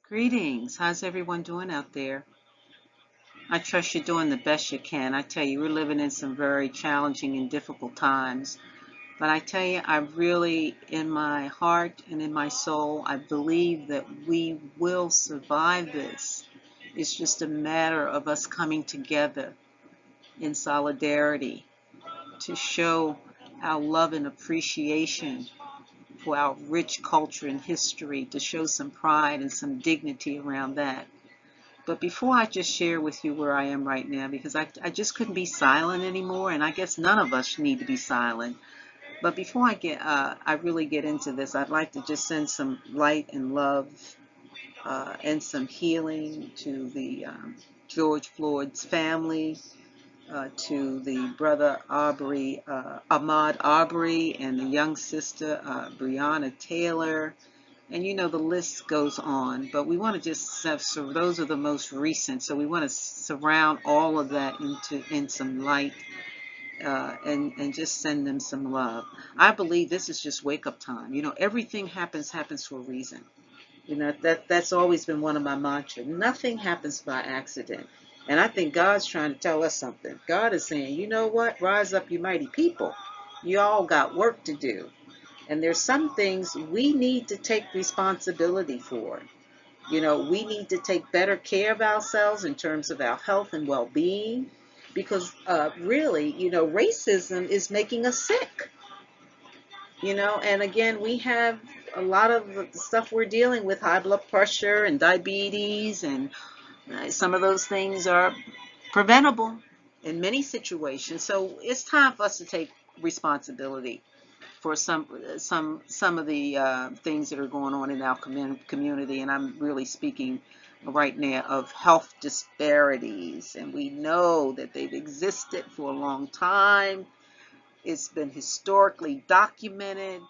Greetings. How's everyone doing out there? I trust you're doing the best you can. I tell you, we're living in some very challenging and difficult times. But I tell you, I really, in my heart and in my soul, I believe that we will survive this. It's just a matter of us coming together in solidarity to show our love and appreciation for our rich culture and history, to show some pride and some dignity around that. But before I just share with you where I am right now, because I just couldn't be silent anymore, and I guess none of us need to be silent. But before I really get into this, I'd like to just send some light and love and some healing to the George Floyd's family, to the brother Ahmaud Arbery, and the young sister Breonna Taylor, and the list goes on, but we want to just have, so those are the most recent. So we want to surround all of that in some light, and just send them some love. I believe this is just wake up time. Everything happens for a reason. That's always been one of my mantras. Nothing happens by accident. And I think God's trying to tell us something. God is saying, you know what? Rise up, you mighty people. You all got work to do. And there's some things we need to take responsibility for. We need to take better care of ourselves in terms of our health and well-being, because really, racism is making us sick. And again, we have a lot of the stuff we're dealing with, high blood pressure and diabetes, and some of those things are preventable in many situations. So it's time for us to take responsibility for some of the things that are going on in our community, and I'm really speaking right now of health disparities, and we know that they've existed for a long time. It's been historically documented.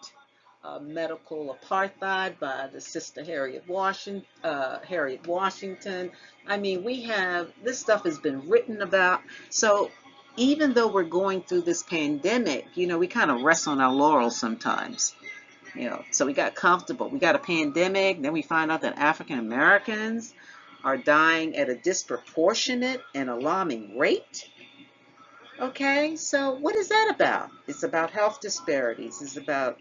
Medical apartheid by the sister Harriet Washington. I mean, we have this stuff has been written about. So even though we're going through this pandemic, we kind of rest on our laurels sometimes. So we got comfortable. We got a pandemic, then we find out that African Americans are dying at a disproportionate and alarming rate. Okay, so what is that about? It's about health disparities. It's about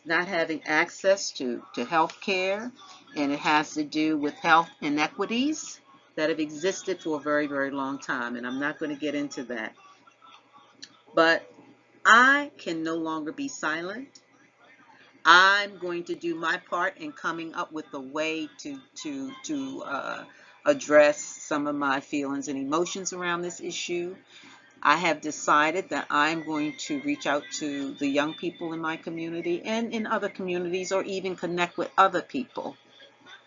not having access to health care, and it has to do with health inequities that have existed for a very, very long time, and I'm not going to get into that. But I can no longer be silent. I'm going to do my part in coming up with a way to address some of my feelings and emotions around this issue. I have decided that I'm going to reach out to the young people in my community and in other communities, or even connect with other people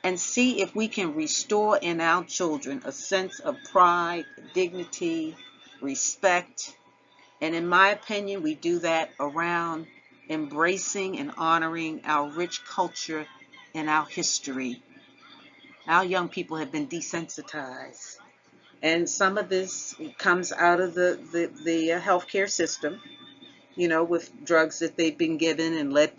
and see if we can restore in our children a sense of pride, dignity, respect. And in my opinion, we do that around embracing and honoring our rich culture and our history. Our young people have been desensitized. And some of this comes out of the healthcare system, with drugs that they've been given, and lead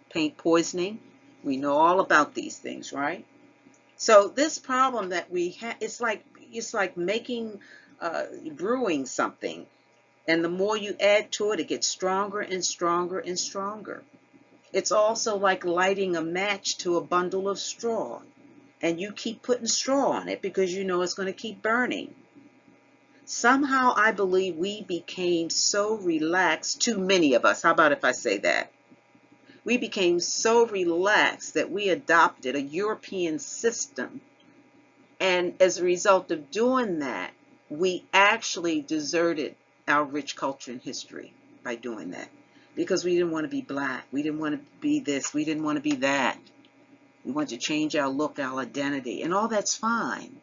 paint poisoning. We know all about these things, right? So this problem that we have, it's like making, brewing something, and the more you add to it, it gets stronger and stronger and stronger. It's also like lighting a match to a bundle of straw, and you keep putting straw on it because you know it's going to keep burning. Somehow I believe we became so relaxed, too many of us, how about if I say that? We became so relaxed that we adopted a European system, and as a result of doing that, we actually deserted our rich culture and history by doing that, because we didn't want to be black, we didn't want to be this, we didn't want to be that. We want to change our look, our identity, and all that's fine,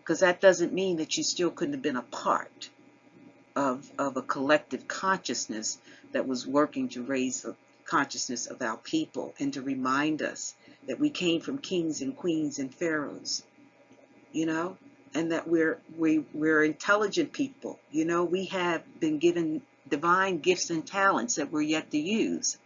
because that doesn't mean that you still couldn't have been a part of a collective consciousness that was working to raise the consciousness of our people, and to remind us that we came from kings and queens and pharaohs, and that we're intelligent people. We have been given divine gifts and talents that we're yet to use.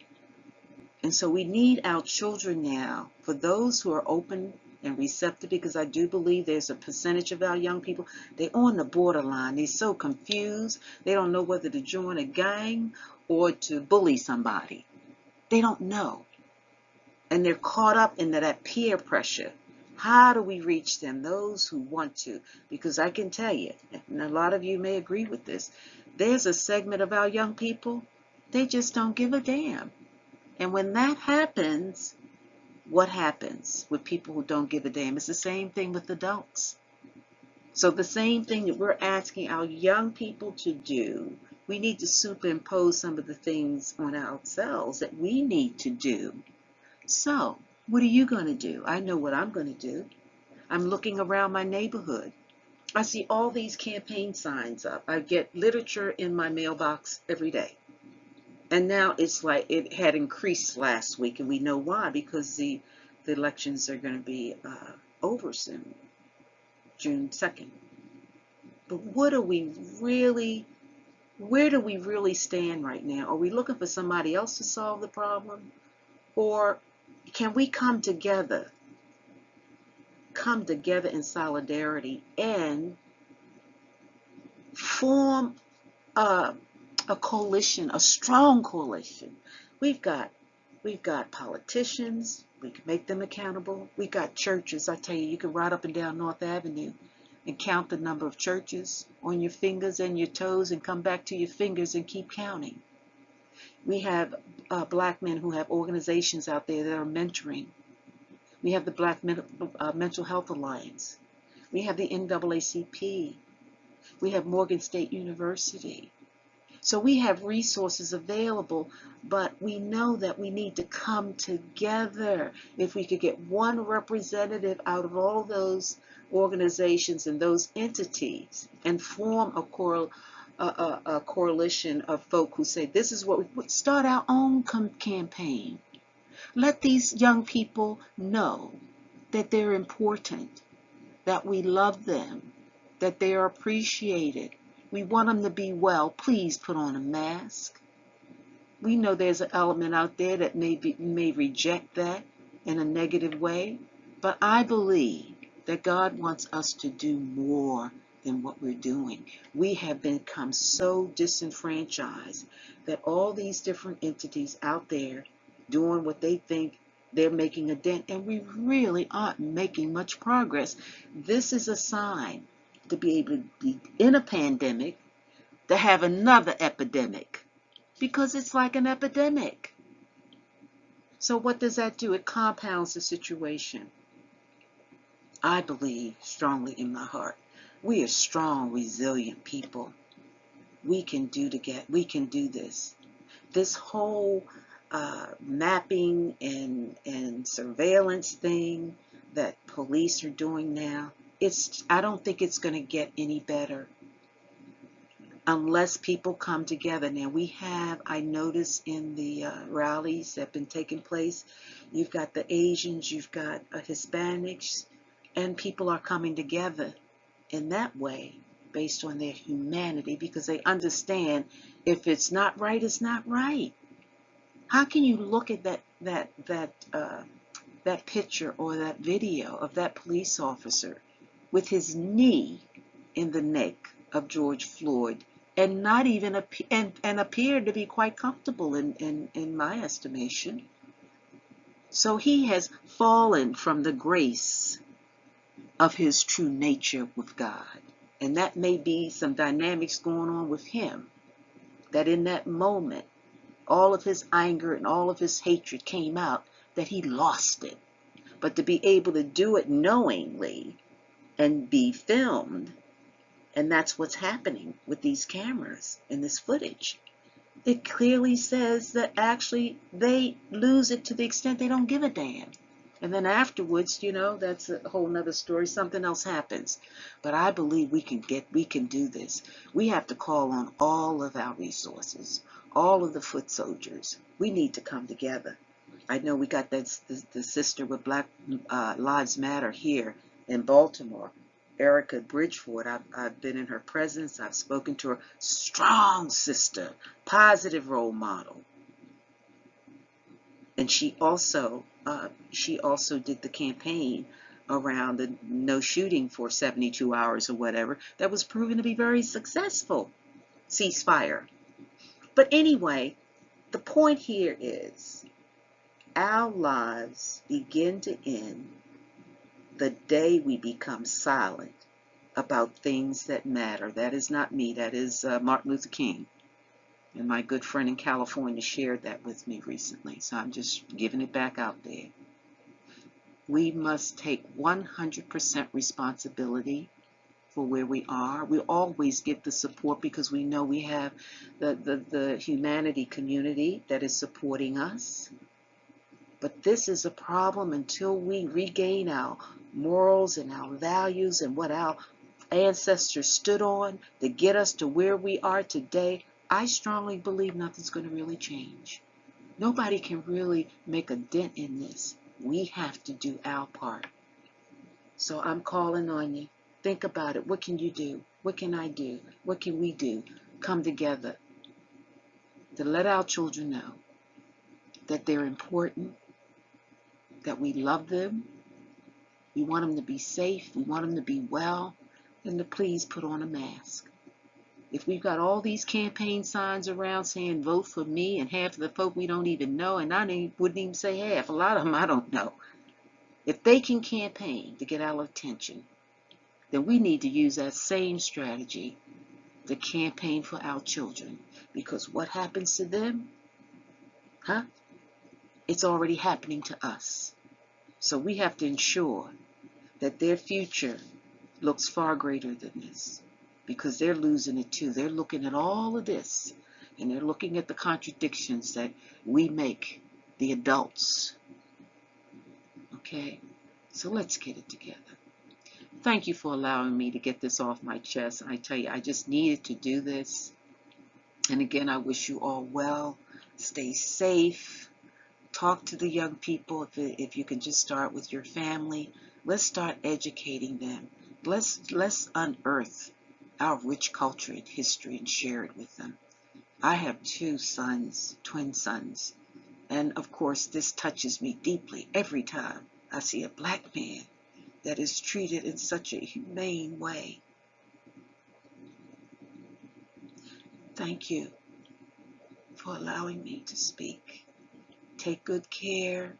And so we need our children now, for those who are open and receptive, because I do believe there's a percentage of our young people, they're on the borderline. They're so confused. They don't know whether to join a gang or to bully somebody. They don't know. And they're caught up in that peer pressure. How do we reach them, those who want to? Because I can tell you, and a lot of you may agree with this, there's a segment of our young people, they just don't give a damn. And when that happens, what happens with people who don't give a damn? It's the same thing with adults. So the same thing that we're asking our young people to do, we need to superimpose some of the things on ourselves that we need to do. So, what are you going to do? I know what I'm going to do. I'm looking around my neighborhood. I see all these campaign signs up. I get literature in my mailbox every day. And now it's like it had increased last week, and we know why, because the elections are going to be over soon, June 2nd. But what are we really, where do we really stand right now? Are we looking for somebody else to solve the problem? Or can we come together in solidarity and form a coalition, a strong coalition? We've got politicians. We can make them accountable. We got churches. I tell you, you can ride up and down North Avenue and count the number of churches on your fingers and your toes, and come back to your fingers and keep counting. We have black men who have organizations out there that are mentoring. We have the Black Mental Health Alliance. We have the NAACP. We have Morgan State University. So we have resources available, but we know that we need to come together. If we could get one representative out of all those organizations and those entities and form a coalition of folk who say, this is what we would start our own campaign. Let these young people know that they're important, that we love them, that they are appreciated. We want them to be well. Please put on a mask. We know there's an element out there that may reject that in a negative way, but I believe that God wants us to do more than what we're doing. We have become so disenfranchised that all these different entities out there doing what they think they're making a dent, and we really aren't making much progress. This is a sign to be able to be in a pandemic, to have another epidemic, because it's like an epidemic. So what does that do? It compounds the situation. I believe strongly in my heart, we are strong, resilient people. We can do this. This whole mapping and surveillance thing that police are doing now, I don't think it's going to get any better unless people come together. Now I notice in the rallies that have been taking place, you've got the Asians, you've got Hispanics, and people are coming together in that way based on their humanity, because they understand if it's not right, it's not right. How can you look at that picture or that video of that police officer with his knee in the neck of George Floyd and not even appeared to be quite comfortable in my estimation? So he has fallen from the grace of his true nature with God. And that may be some dynamics going on with him, that in that moment, all of his anger and all of his hatred came out, that he lost it. But to be able to do it knowingly and be filmed, and that's what's happening with these cameras and this footage. It clearly says that actually they lose it to the extent they don't give a damn. And then afterwards, that's a whole nother story. Something else happens. But I believe we can do this. We have to call on all of our resources, all of the foot soldiers. We need to come together. I know we got the sister with Black Lives Matter here in Baltimore, Erica Bridgeford. I've been in her presence. I've spoken to her. Strong sister, positive role model. And she also did the campaign around the no shooting for 72 hours or whatever that was proven to be very successful ceasefire. But anyway, the point here is our lives begin to end the day we become silent about things that matter. That is not me. That is Martin Luther King. And my good friend in California shared that with me recently. So I'm just giving it back out there. We must take 100% responsibility for where we are. We always give the support because we know we have the humanity community that is supporting us. But this is a problem until we regain our morals and our values and what our ancestors stood on to get us to where we are today. I strongly believe nothing's going to really change. Nobody can really make a dent in this. We have to do our part. So I'm calling on you. Think about it. What can you do? What can I do? What can we do? Come together to let our children know that they're important, that we love them, we want them to be safe, we want them to be well, and to please put on a mask. If we've got all these campaign signs around saying vote for me, and half of the folk we don't even know, and wouldn't even say half, a lot of them I don't know. If they can campaign to get our attention, then we need to use that same strategy to campaign for our children. Because what happens to them, it's already happening to us. So we have to ensure that their future looks far greater than this, because they're losing it too. They're looking at all of this, and they're looking at the contradictions that we make, the adults. Okay? So let's get it together. Thank you for allowing me to get this off my chest. I tell you, I just needed to do this. And again, I wish you all well. Stay safe. Talk to the young people. If you can just start with your family, let's start educating them. Let's unearth our rich culture and history and share it with them. I have two sons, twin sons, and of course this touches me deeply every time I see a black man that is treated in such a humane way. Thank you for allowing me to speak. Take good care.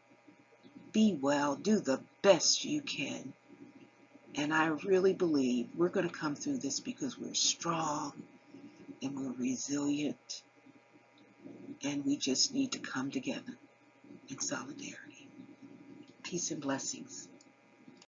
Be well. Do the best you can. And I really believe we're going to come through this because we're strong and we're resilient. And we just need to come together in solidarity. Peace and blessings.